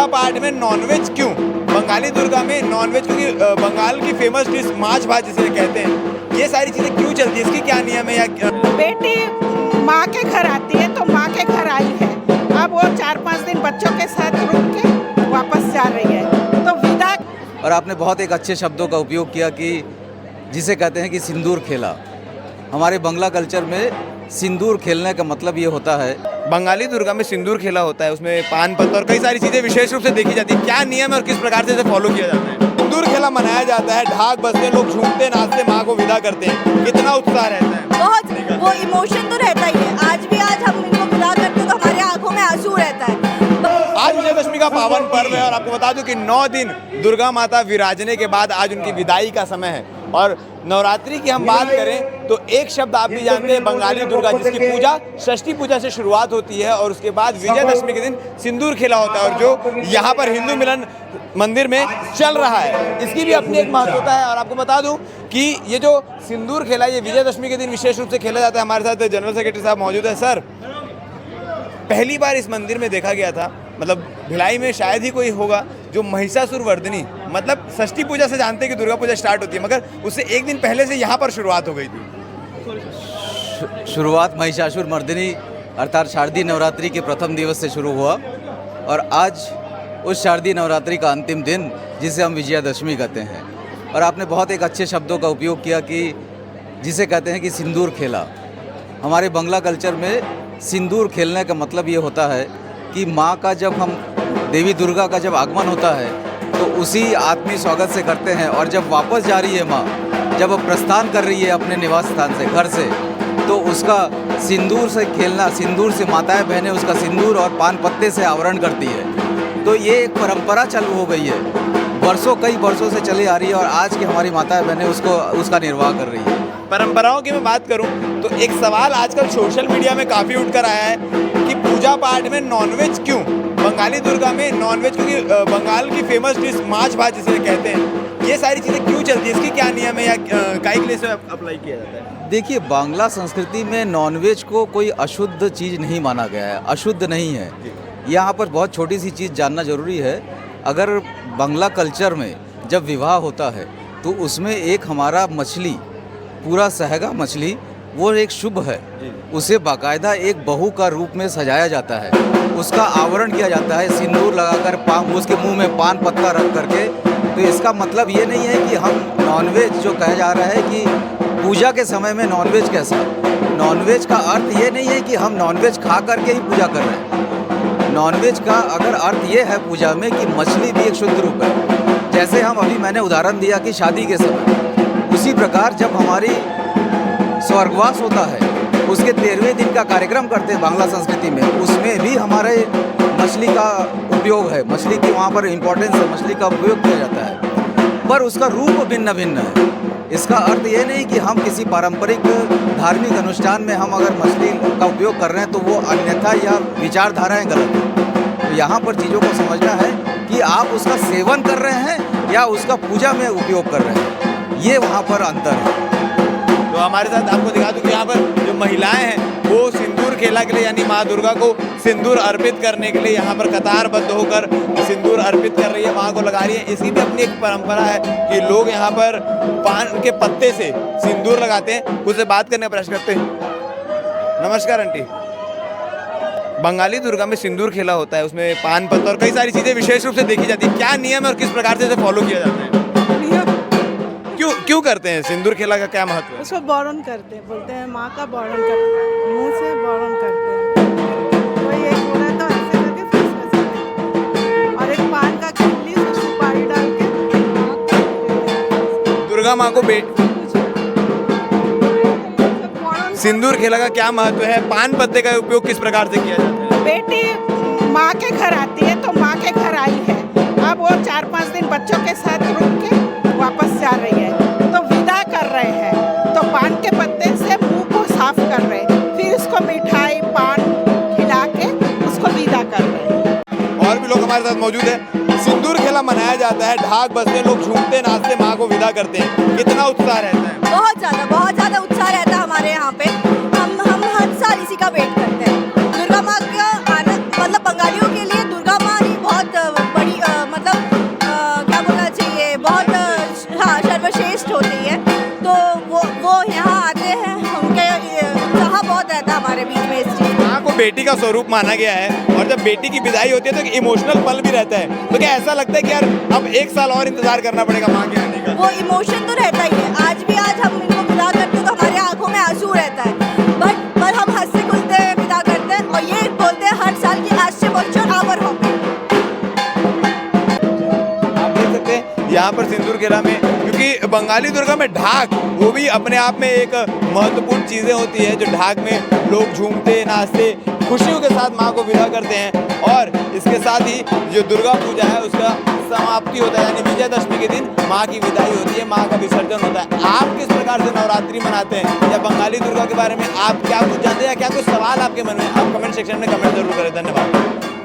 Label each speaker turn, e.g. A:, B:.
A: पूजा पाठ में नॉनवेज क्यों? बंगाली दुर्गा में नॉनवेज, क्योंकि बंगाल की फेमस डिश माछ भात जिसे कहते हैं, ये सारी चीज़ें क्यों चलती है? इसकी क्या नियम है? या
B: बेटी माँ के घर आती है तो माँ के घर आई है, अब वो 4-5 दिन बच्चों के साथ रुक के वापस जा रही है तो विदा।
C: और आपने बहुत एक अच्छे शब्दों का उपयोग किया कि जिसे कहते हैं कि सिंदूर खेला। हमारे बंगला कल्चर में सिंदूर खेलने का मतलब ये होता है,
A: बंगाली दुर्गा में सिंदूर खेला होता है, उसमें पान पत्ता और कई सारी चीज़ें विशेष रूप से देखी जाती है। क्या नियम है और किस प्रकार से इसे फॉलो किया जाता है? सिंदूर खेला मनाया जाता है, ढाक बजते, लोग झूमते नाचते माँ को विदा करते हैं, कितना उत्साह रहता है?
D: बहुत, वो इमोशन तो रहता ही है। आज हम इनको विदा करते हैं तो हमारे आंखों में आंसू रहता है।
A: आज विजयदशमी का पावन पर्व है और आपको बता दूं कि 9 दिन दुर्गा माता विराजने के बाद आज उनकी विदाई का समय है। और नवरात्रि की हम बात करें तो एक शब्द आप भी जानते हैं, बंगाली दुर्गा, जिसकी पूजा षष्ठी पूजा से शुरुआत होती है और उसके बाद विजयदशमी के दिन सिंदूर खेला होता है, और जो यहाँ पर हिंदू मिलन मंदिर में चल रहा है, इसकी भी अपनी एक महत्वता है। और आपको बता दूं कि ये जो सिंदूर खेला ये विजयदशमी के दिन विशेष रूप से खेला जाता है। हमारे साथ जनरल सेक्रेटरी साहब मौजूद है। सर, पहली बार इस मंदिर में देखा गया था, मतलब भिलाई में शायद ही कोई होगा, जो महिषासुर वर्धिनी, मतलब षष्ठी पूजा से जानते हैं कि दुर्गा पूजा स्टार्ट होती है, मगर उससे एक दिन पहले से यहाँ पर शुरुआत हो गई थी।
C: शुरुआत महिषासुर मर्दिनी अर्थात शारदीय नवरात्रि के प्रथम दिवस से शुरू हुआ और आज उस शारदीय नवरात्रि का अंतिम दिन, जिसे हम विजयादशमी कहते हैं। और आपने बहुत एक अच्छे शब्दों का उपयोग किया कि जिसे कहते हैं कि सिंदूर खेला। हमारे बंगला कल्चर में सिंदूर खेलने का मतलब ये होता है कि माँ का जब हम देवी दुर्गा का जब आगमन होता है तो उसी आत्मीय स्वागत से करते हैं, और जब वापस जा रही है माँ, जब वो प्रस्थान कर रही है अपने निवास स्थान से, घर से, तो उसका सिंदूर से खेलना, सिंदूर से माताएं बहनें उसका सिंदूर और पान पत्ते से आवरण करती है। तो ये एक परंपरा चालू हो गई है, कई वर्षों से चली आ रही है और आज की हमारी माताएं बहनें उसका निर्वाह कर रही है।
A: परंपराओं की मैं बात करूं तो एक सवाल आजकल सोशल मीडिया में काफ़ी उठकर आया है कि पूजा पाठ में नॉनवेज क्यों? बंगाली दुर्गा में नॉनवेज, क्योंकि बंगाल की फेमस डिश माछ भात जिसे कहते हैं, ये सारी चीज़ें क्यों चलती है? इसकी क्या नियम है या काहे के लिए इसे अप्लाई किया जाता है?
C: देखिए, बांग्ला संस्कृति में नॉनवेज को कोई अशुद्ध चीज़ नहीं माना गया है, अशुद्ध नहीं है। यहाँ पर बहुत छोटी सी चीज़ जानना जरूरी है। अगर बांग्ला कल्चर में जब विवाह होता है तो उसमें एक हमारा मछली, पूरा सहगा मछली, वो एक शुभ है, उसे बाकायदा एक बहू का रूप में सजाया जाता है, उसका आवरण किया जाता है सिंदूर लगाकर, उसके मुंह में पान पत्ता रख करके। तो इसका मतलब ये नहीं है कि हम नॉनवेज, जो कहा जा रहा है कि पूजा के समय में नॉनवेज कैसा, नॉनवेज का अर्थ ये नहीं है कि हम नॉनवेज खा करके ही पूजा कर रहे हैं। नॉनवेज का अगर अर्थ ये है पूजा में कि मछली भी एक शुद्ध रूप है। जैसे हम अभी मैंने उदाहरण दिया कि शादी के समय, उसी प्रकार जब हमारी स्वर्गवास होता है, उसके 13वें दिन का कार्यक्रम करते हैं बांग्ला संस्कृति में, उसमें भी हमारे मछली का उपयोग है, मछली की वहाँ पर इम्पोर्टेंस है, मछली का उपयोग किया जाता है, पर उसका रूप भिन्न भिन्न है। इसका अर्थ ये नहीं कि हम किसी पारंपरिक धार्मिक अनुष्ठान में हम अगर मछली का उपयोग कर रहे हैं तो वो अन्यथा या विचारधाराएं गलत हैं। तो यहाँ पर चीज़ों को समझना है कि आप उसका सेवन कर रहे हैं या उसका पूजा में उपयोग कर रहे हैं, ये वहाँ पर अंतर है।
A: तो हमारे साथ आपको दिखा दूं कि यहाँ पर जो महिलाएं हैं वो सिंदूर खेला के लिए, यानी माँ दुर्गा को सिंदूर अर्पित करने के लिए यहाँ पर कतारबद्ध होकर सिंदूर अर्पित कर रही है, माँ को लगा रही है। इसकी भी अपनी एक परंपरा है कि लोग यहाँ पर पान के पत्ते से सिंदूर लगाते हैं। उससे बात करने का प्रयास करते हैं। नमस्कार आंटी। बंगाली दुर्गा में सिंदूर खेला होता है, उसमें पान पत्ता और कई सारी चीज़ें विशेष रूप से देखी जाती है। क्या नियम है और किस प्रकार से इसे फॉलो किया जाता है? क्यों करते हैं? सिंदूर खेला का क्या महत्व है?
B: उसको बौरन करते हैं, बोलते हैं माँ का बौरन करते हैं, मुँह से बौरन करते हैं। कोई एक हो रहा है तो ऐसे करके फंस हैं, और एक पान का खिल्ली से सुपारी डाल के
A: दुर्गा माँ को सिंदूर खेला का क्या महत्व है? पान पत्ते का उपयोग किस प्रकार से किया जाता है?
B: बेटी माँ के घर आती है तो माँ के घर आई है, अब वो 4-5 दिन बच्चों के साथ रुक के वापस जा रही है तो विदा कर रहे हैं, तो पान के पत्ते से मुंह को साफ कर रहे हैं, फिर उसको मिठाई पान खिला के उसको विदा कर रहे हैं।
A: और भी लोग हमारे साथ मौजूद हैं। सिंदूर खेला मनाया जाता है, ढाक बजते, लोग झूमते नाचते माँ को विदा करते हैं, कितना उत्साह रहता है?
D: बहुत ज़्यादा उत्साह रहता है हमारे यहाँ पे। हम हर साल इसी का वेट करते हैं। दुर्गा माँ का आना, मतलब बंगालियों के लिए दुर्गा माँ ही बहुत
A: बेटी का स्वरूप माना गया है और जब बेटी की विदाई होती है तो एक इमोशनल पल भी रहता है। तो क्या ऐसा लगता है कि यार अब 1 साल और इंतजार करना पड़ेगा माँ के आने का?
D: वो इमोशन तो रहता ही है। आज हम इनको विदा करते हैं तो हमारे आंखों में आंसू रहता है, पर हम हंसते खुलते विदा करते हैं और ये बोलते हैं हर साल की आज से बच्चों आवर हो।
A: आप देख सकते हैं यहाँ पर सिंदूर खेला में, क्योंकि बंगाली दुर्गा में ढाक वो भी अपने आप में एक महत्वपूर्ण चीज़ें होती है, जो ढाक में लोग झूमते नाचते खुशियों के साथ माँ को विदा करते हैं। और इसके साथ ही जो दुर्गा पूजा है उसका समाप्ति होता है, यानी विजयदशमी के दिन माँ की विदाई होती है, माँ का विसर्जन होता है। आप किस प्रकार से नवरात्रि मनाते हैं या बंगाली दुर्गा के बारे में आप क्या कुछ जानते हैं या क्या कुछ सवाल आपके मन में, आप कमेंट सेक्शन में कमेंट जरूर करें। धन्यवाद।